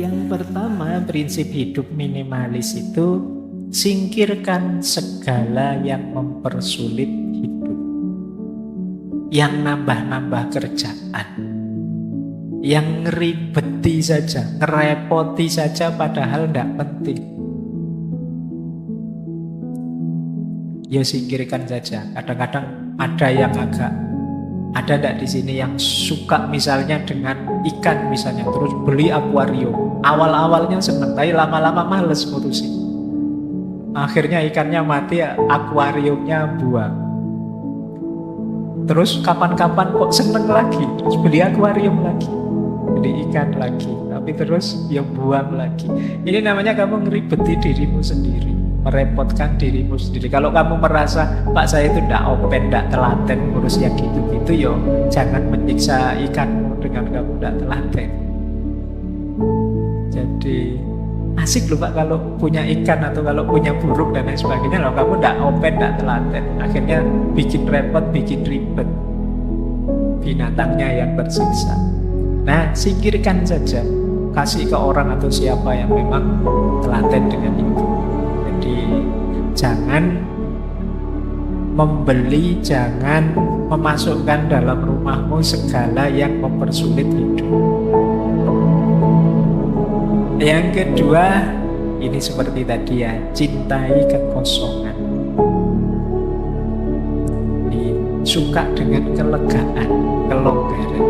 Yang pertama, prinsip hidup minimalis itu singkirkan segala yang mempersulit hidup, yang nambah-nambah kerjaan, yang ngeribeti saja, ngerepoti saja padahal tidak penting. Ya singkirkan saja. Kadang-kadang ada yang ada enggak di sini yang suka misalnya dengan ikan misalnya, terus beli akuarium. Awal-awalnya seneng, tapi lama-lama males ngurusin. Akhirnya ikannya mati, akuariumnya buang. Terus kapan-kapan kok seneng lagi, terus beli akuarium lagi, beli ikan lagi, tapi terus ya buang lagi. Ini namanya kamu ngeribeti dirimu sendiri, merepotkan dirimu sendiri. Kalau kamu merasa Pak saya itu tidak open, tidak telaten ngurus yang gitu-gitu, yo jangan menyiksa ikanmu dengan kamu tidak telaten. Jadi asik loh Pak kalau punya ikan atau kalau punya burung dan lain sebagainya. Kalau kamu tidak open, tidak telaten, akhirnya bikin repot, bikin ribet, binatangnya yang tersiksa. Nah, singkirkan saja, kasih ke orang atau siapa yang memang telaten dengan itu. Jadi jangan membeli, jangan memasukkan dalam rumahmu segala yang mempersulit hidup. Yang kedua, ini seperti tadi ya, cintai kekosongan. Suka dengan kelegaan, kelonggaran.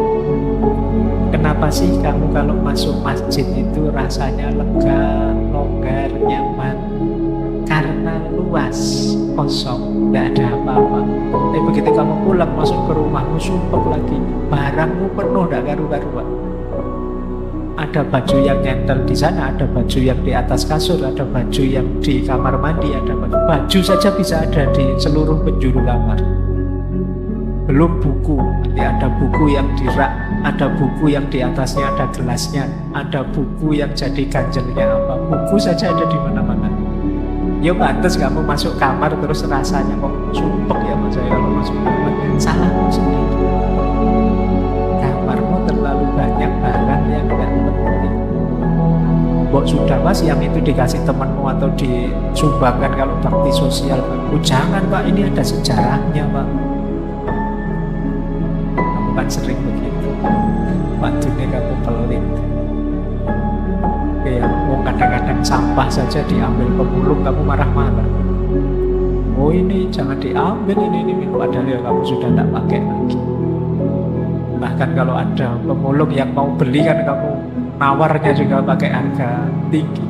Kenapa sih kamu kalau masuk masjid itu rasanya lega, longgar, nyaman? Karena luas, kosong, tidak ada apa-apa. Tapi begitu kamu pulang masuk ke rumahmu, sumpek lagi, barangmu penuh, tidak karu-karuan. Ada baju yang nyentel di sana, ada baju yang di atas kasur, ada baju yang di kamar mandi, ada baju saja bisa ada di seluruh penjuru kamar. Belum buku, nanti ada buku yang di rak, ada buku yang di atasnya ada gelasnya, ada buku yang jadi ganjelnya apa, buku saja ada di mana-mana. Ya pantas kamu masuk kamar terus rasanya kok sumpek ya mas saya kalau masuk kamar, salahmu sendiri. Kamarmu terlalu banyak barang yang tidak penting. Bok sudah mas yang itu dikasih temanmu atau disumbangkan kalau bakti sosial. Oh jangan pak, ini ada sejarahnya pak. Kamu kan sering begitu. Waktunya kamu pelit. Kayak kadang-kadang sampah saja diambil pemulung kamu marah-marah. Oh ini jangan diambil ini padahal ya kamu sudah tidak pakai lagi. Bahkan kalau ada pemulung yang mau beli kan kamu nawarnya juga pakai harga tinggi.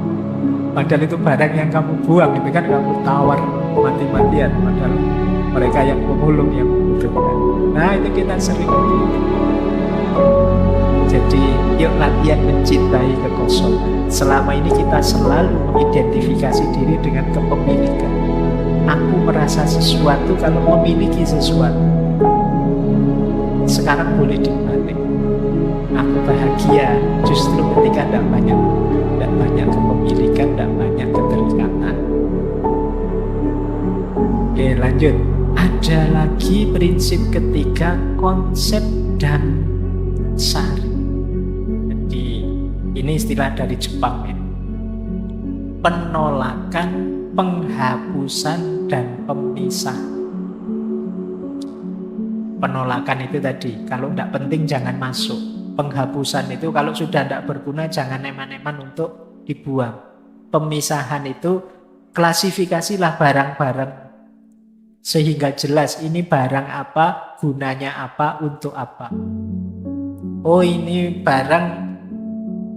Padahal itu barang yang kamu buang, itu kan kamu tawar mati-matian. Padahal mereka yang pemulung yang membutuhkan. Nah itu kita sering. Jadi yuk latihan mencintai kekosongan. Selama ini kita selalu mengidentifikasi diri dengan kepemilikan. Aku merasa sesuatu kalau memiliki sesuatu. Sekarang boleh dibalik. Aku bahagia justru ketika tidak banyak kepemilikan, tidak banyak keterikatan. Oke lanjut. Ada lagi prinsip ketiga, konsep dan sari. Jadi ini istilah dari Jepang ya. Penolakan, penghapusan dan pemisahan. Penolakan itu tadi, kalau tidak penting jangan masuk. Penghapusan itu kalau sudah tidak berguna jangan eman-eman untuk dibuang. Pemisahan itu klasifikasilah barang-barang sehingga jelas ini barang apa, gunanya apa, untuk apa. Oh ini barang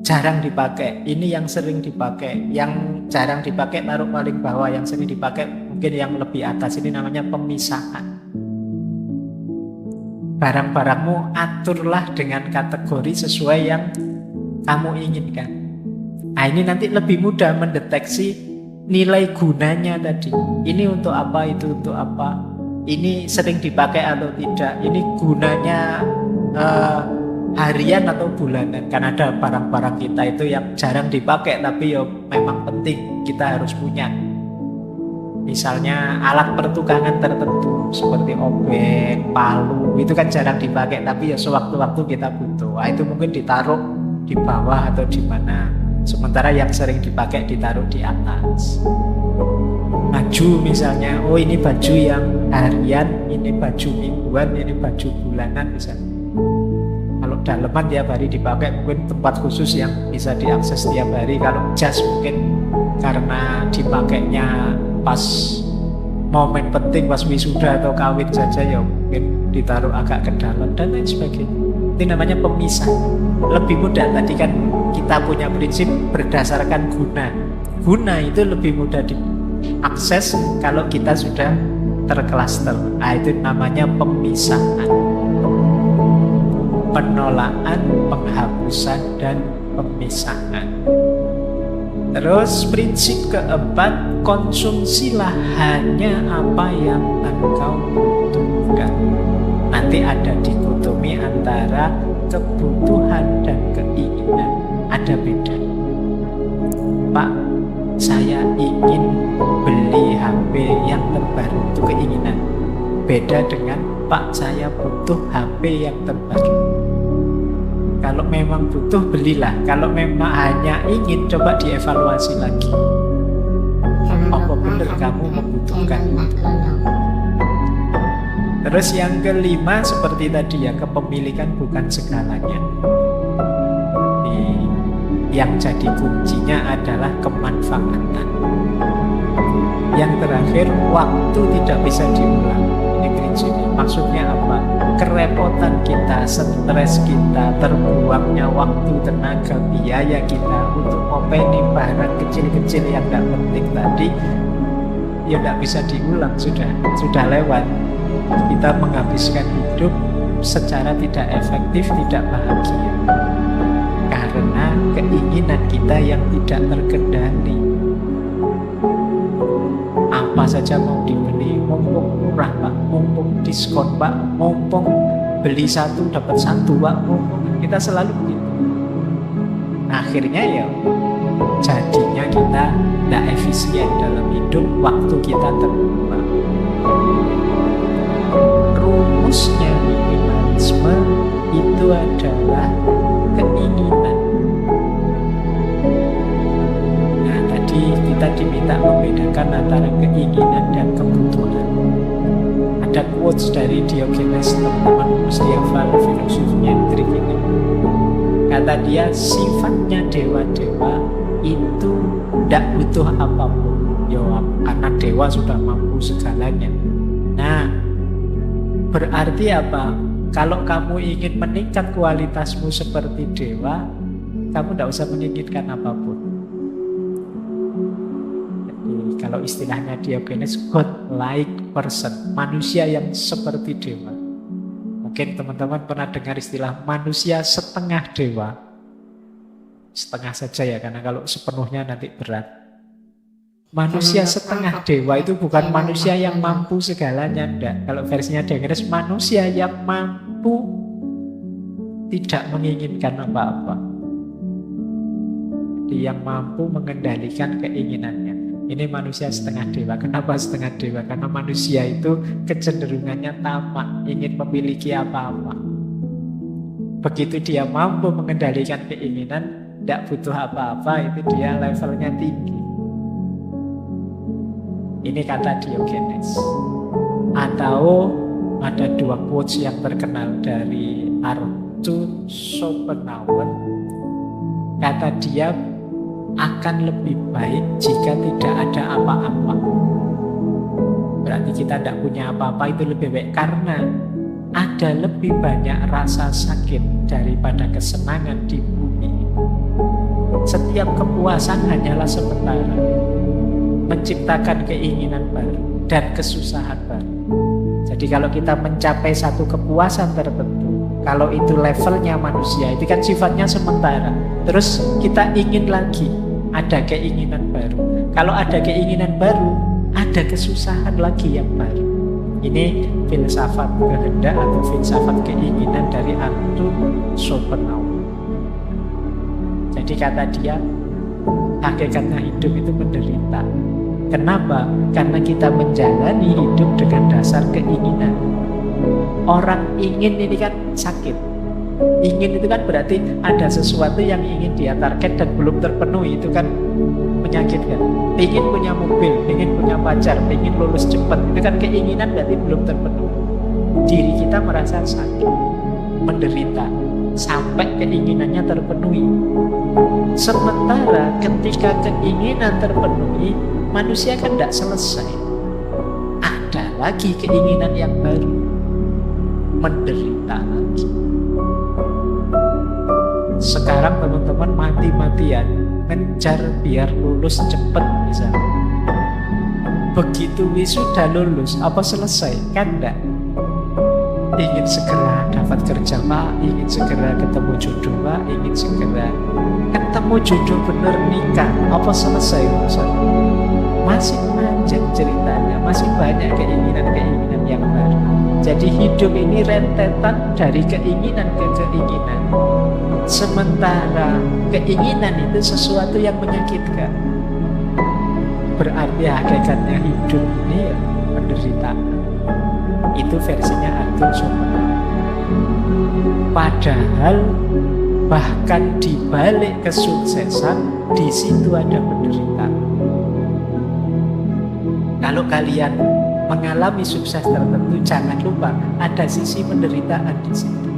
jarang dipakai, ini yang sering dipakai. Yang jarang dipakai taruh paling bawah, yang sering dipakai mungkin yang lebih atas. Ini namanya pemisahan. Barang-barangmu aturlah dengan kategori sesuai yang kamu inginkan. Nah ini nanti lebih mudah mendeteksi nilai gunanya tadi. Ini untuk apa, itu untuk apa. Ini sering dipakai atau tidak. Ini gunanya harian atau bulanan. Kan ada barang-barang kita itu yang jarang dipakai tapi ya memang penting kita harus punya. Misalnya alat pertukangan tertentu seperti obeng, palu, itu kan jarang dipakai tapi ya sewaktu-waktu kita butuh. Nah, itu mungkin ditaruh di bawah atau di mana. Sementara yang sering dipakai ditaruh di atas. Baju misalnya, oh ini baju yang harian, ini baju mingguan, ini baju bulanan misalnya. Kalau daleman tiap hari dipakai, mungkin tempat khusus yang bisa diakses tiap hari. Kalau jas mungkin karena dipakainya pas momen penting, pas wisuda atau kawin saja, ya mungkin ditaruh agak ke dalam dan lain sebagainya. Itu namanya pemisah. Lebih mudah, tadi kan kita punya prinsip berdasarkan guna. Guna itu lebih mudah diakses kalau kita sudah terklaster. Nah, itu namanya pemisahan. Penolakan, penghapusan, dan pemisahan. Terus prinsip keempat, konsumsilah hanya apa yang engkau butuhkan. Nanti ada dikotomi antara kebutuhan dan keinginan. Ada beda. Pak, saya ingin beli HP yang terbaru, itu keinginan. Beda dengan Pak, saya butuh HP yang terbaru. Kalau memang butuh, belilah. Kalau memang hanya ingin, coba dievaluasi lagi. Apa benar kamu membutuhkan itu? Terus yang kelima, seperti tadi ya, kepemilikan bukan segalanya. Yang jadi kuncinya adalah kemanfaatan. Yang terakhir, waktu tidak bisa diulang. Ini prinsipnya. Maksudnya apa? Kerepotan kita, stres kita, terbuangnya waktu, tenaga, biaya kita untuk ngopeni barang kecil-kecil yang tidak penting tadi, ya tidak bisa diulang, sudah lewat. Kita menghabiskan hidup secara tidak efektif, tidak bahagia, karena keinginan kita yang tidak terkendali. Apa saja mau dibeli, mumpung murah Pak, mumpung diskon Pak, mumpung beli satu dapat satu Pak, mumpung. Kita selalu begitu. Akhirnya ya jadinya kita tidak efisien dalam hidup, waktu kita terbuang. Rumusnya minimalisme itu adalah keinginan. Nah, tadi kita diminta membedakan antara keinginan dan kebutuhan. Ada quotes dari Diogenes, teman-teman mesti hafal filosofnya trik ini. Kata dia, sifatnya dewa-dewa itu tidak butuh apapun. Ya, karena dewa sudah mampu segalanya. Nah, berarti apa? Kalau kamu ingin meningkat kualitasmu seperti dewa, kamu tidak usah menginginkan apapun. Jadi, kalau istilahnya Diogenes, God-like person, manusia yang seperti dewa. Mungkin teman-teman pernah dengar istilah manusia setengah dewa. Setengah saja ya, karena kalau sepenuhnya nanti berat. Manusia setengah dewa itu bukan manusia yang mampu segalanya, enggak. Kalau versinya Diogenes, manusia yang mampu tidak menginginkan apa-apa. Jadi yang mampu mengendalikan keinginannya. Ini manusia setengah dewa. Kenapa setengah dewa? Karena manusia itu kecenderungannya tamak, ingin memiliki apa-apa. Begitu dia mampu mengendalikan keinginan, tidak butuh apa-apa, itu dia levelnya tinggi. Ini kata Diogenes. Atau ada dua quotes yang terkenal dari Arthur Schopenhauer. Kata dia, akan lebih baik jika tidak ada apa-apa. Berarti kita tidak punya apa-apa, itu lebih baik. Karena ada lebih banyak rasa sakit daripada kesenangan di bumi. Setiap kepuasan hanyalah sementara, menciptakan keinginan baru dan kesusahan baru. Jadi kalau kita mencapai satu kepuasan tertentu, kalau itu levelnya manusia, itu kan sifatnya sementara. Terus kita ingin lagi, ada keinginan baru. Kalau ada keinginan baru, ada kesusahan lagi yang baru. Ini filsafat kehendak atau filsafat keinginan dari Arthur Schopenhauer. Jadi kata dia, hakikatnya hidup itu menderita. Kenapa? Karena kita menjalani hidup dengan dasar keinginan. Orang ingin ini kan sakit. Ingin itu kan berarti ada sesuatu yang ingin dia target dan belum terpenuhi, itu kan menyakitkan. Ingin punya mobil, ingin punya pacar, ingin lulus cepat, itu kan keinginan berarti belum terpenuhi. Diri kita merasa sakit, menderita, sampai keinginannya terpenuhi. Sementara ketika keinginan terpenuhi, manusia kan tidak selesai. Ada lagi keinginan yang baru, menderita lagi. Sekarang teman-teman mati-matian mengejar biar lulus cepat misalnya. Begitu wisuda lulus, apa selesai? Kan enggak. Ingin segera dapat kerja Pak, ingin segera ketemu jodoh Pak, ingin segera ketemu jodoh bener nikah. Apa selesai urusan? Masih panjang ceritanya, masih banyak keinginan-keinginan yang baru. Jadi hidup ini rentetan dari keinginan ke keinginan. Sementara keinginan itu sesuatu yang menyakitkan. Berarti hakikatnya hidup ini ya penderitaan. Itu versinya Arthur Schopenhauer. Padahal bahkan di balik kesuksesan, di situ ada penderitaan. Kalau kalian mengalami sukses tertentu, jangan lupa ada sisi penderitaan di situ.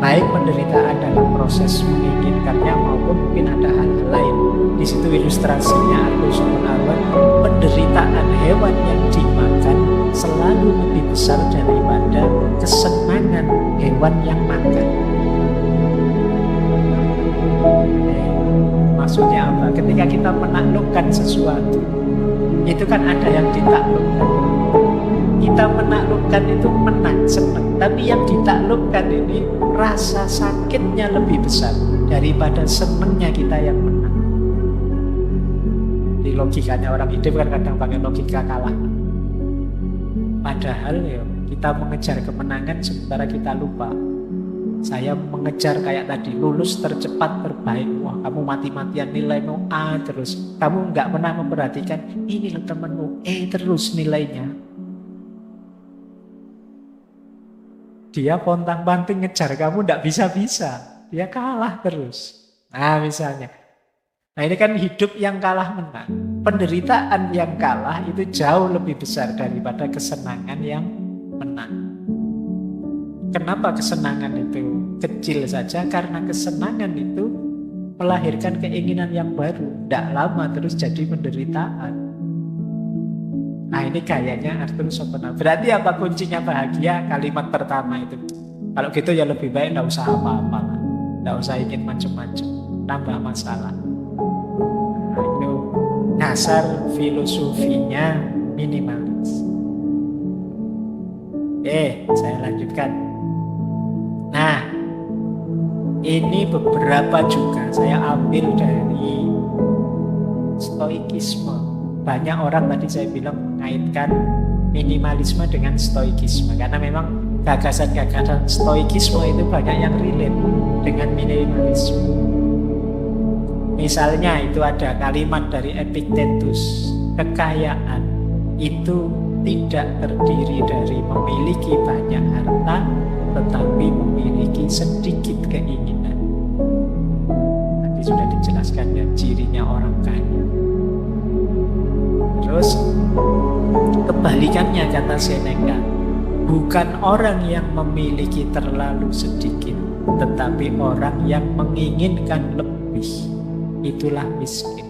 Baik penderitaan dalam proses menginginkannya maupun mungkin ada hal-hal lain. Di situ ilustrasinya Arthur Schopenhauer, penderitaan hewan yang dimakan selalu lebih besar daripada kesenangan hewan yang makan. Maksudnya apa? Ketika kita menaklukkan sesuatu, itu kan ada yang ditaklukkan. Kita menaklukkan itu menang, senang. Tapi yang ditaklukkan ini rasa sakitnya lebih besar daripada senangnya kita yang menang. Di logikanya orang hidup kan kadang pakai logika kalah. Padahal ya kita mengejar kemenangan sementara kita lupa. Saya mengejar kayak tadi, lulus tercepat terbaik. Wah, kamu mati-matian nilaimu A terus. Kamu nggak pernah memperhatikan ini loh temenmu E terus nilainya. Dia pontang-panting ngejar kamu nggak bisa-bisa. Dia kalah terus. Nah misalnya. Nah ini kan hidup yang kalah menang. Penderitaan yang kalah itu jauh lebih besar daripada kesenangan yang menang. Kenapa kesenangan itu kecil saja? Karena kesenangan itu melahirkan keinginan yang baru. Tidak lama terus jadi penderitaan. Nah ini gayanya Arthur Schopenhauer. Berarti apa kuncinya bahagia? Kalimat pertama itu. Kalau gitu ya lebih baik tidak usah apa-apa. Tidak usah ingin macam-macam. Tambah masalah. Nah, itu dasar filosofinya minimalis. Saya lanjutkan. Nah, ini beberapa juga saya ambil dari stoikisme. Banyak orang tadi saya bilang mengaitkan minimalisme dengan stoikisme. Karena memang gagasan-gagasan stoikisme itu banyak yang relate dengan minimalisme. Misalnya itu ada kalimat dari Epictetus. Kekayaan itu tidak terdiri dari memiliki banyak harta, tetapi memiliki sedikit keinginan. Tadi sudah dijelaskan ya cirinya orang kaya. Terus kebalikannya kata Seneca, bukan orang yang memiliki terlalu sedikit, tetapi orang yang menginginkan lebih. Itulah miskin.